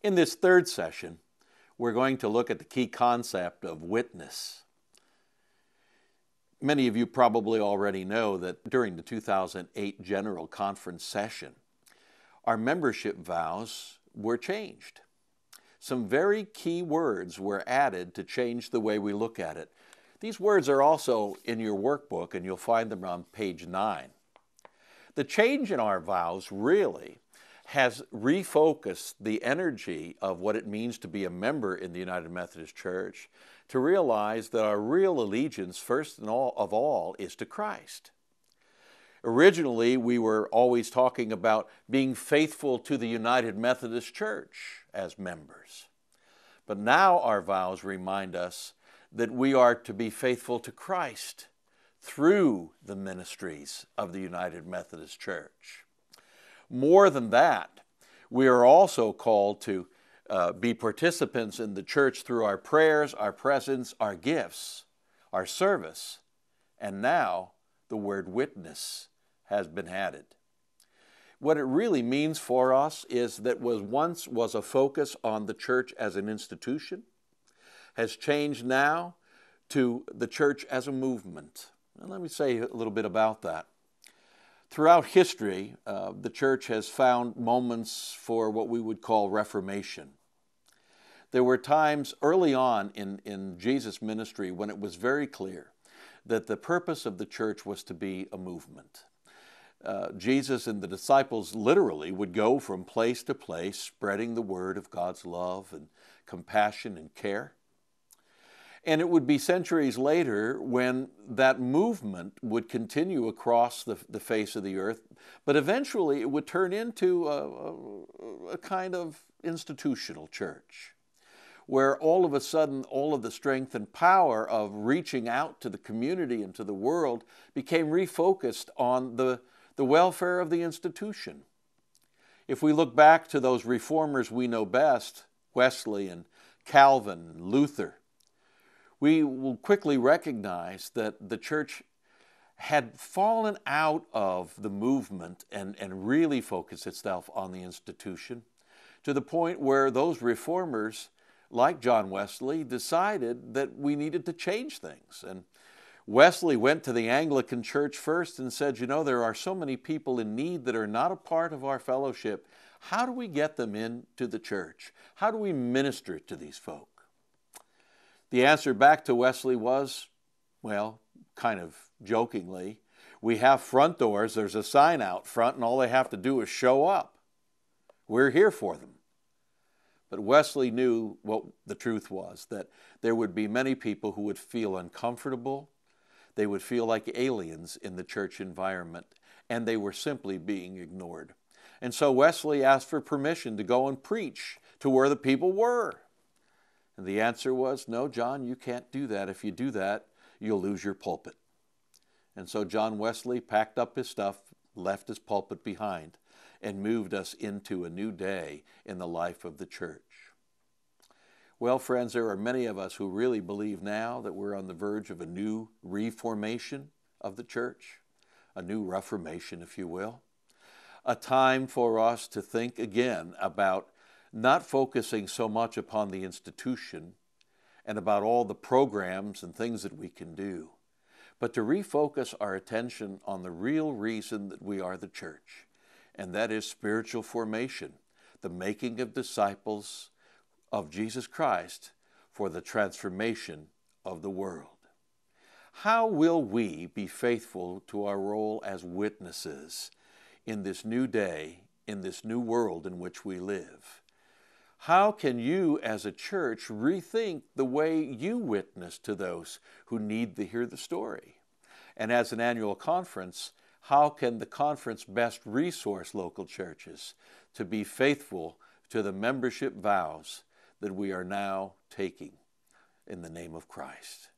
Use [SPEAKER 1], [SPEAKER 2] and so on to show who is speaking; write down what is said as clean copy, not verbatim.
[SPEAKER 1] In this third session, we're going to look at the key concept of witness. Many of you probably already know that during the 2008 General Conference session, our membership vows were changed. Some very key words were added to change the way we look at it. These words are also in your workbook, and you'll find them on page 9. The change in our vows really has refocused the energy of what it means to be a member in the United Methodist Church to realize that our real allegiance, first of all, is to Christ. Originally, we were always talking about being faithful to the United Methodist Church as members. But now our vows remind us that we are to be faithful to Christ through the ministries of the United Methodist Church. More than that, we are also called to be participants in the church through our prayers, our presence, our gifts, our service, and now the word witness has been added. What it really means for us is that what once was a focus on the church as an institution has changed now to the church as a movement. And let me say a little bit about that. Throughout history, the church has found moments for what we would call reformation. There were times early on in Jesus' ministry when it was very clear that the purpose of the church was to be a movement. Jesus and the disciples literally would go from place to place spreading the word of God's love and compassion and care. And it would be centuries later when that movement would continue across the face of the earth, but eventually it would turn into a kind of institutional church, where all of a sudden all of the strength and power of reaching out to the community and to the world became refocused on the welfare of the institution. If we look back to those reformers we know best, Wesley and Calvin and Luther, we will quickly recognize that the church had fallen out of the movement and really focused itself on the institution to the point where those reformers, like John Wesley, decided that we needed to change things. And Wesley went to the Anglican Church first and said, you know, there are so many people in need that are not a part of our fellowship. How do we get them into the church? How do we minister to these folk? The answer back to Wesley was, well, kind of jokingly, we have front doors, there's a sign out front, and all they have to do is show up. We're here for them. But Wesley knew what the truth was, that there would be many people who would feel uncomfortable, they would feel like aliens in the church environment, and they were simply being ignored. And so Wesley asked for permission to go and preach to where the people were. And the answer was, no, John, you can't do that. If you do that, you'll lose your pulpit. And so John Wesley packed up his stuff, left his pulpit behind, and moved us into a new day in the life of the church. Well, friends, there are many of us who really believe now that we're on the verge of a new reformation of the church, a new reformation, if you will, a time for us to think again about not focusing so much upon the institution and about all the programs and things that we can do, but to refocus our attention on the real reason that we are the church, and that is spiritual formation, the making of disciples of Jesus Christ for the transformation of the world. How will we be faithful to our role as witnesses in this new day, in this new world in which we live? How can you as a church rethink the way you witness to those who need to hear the story? And as an annual conference, how can the conference best resource local churches to be faithful to the membership vows that we are now taking in the name of Christ?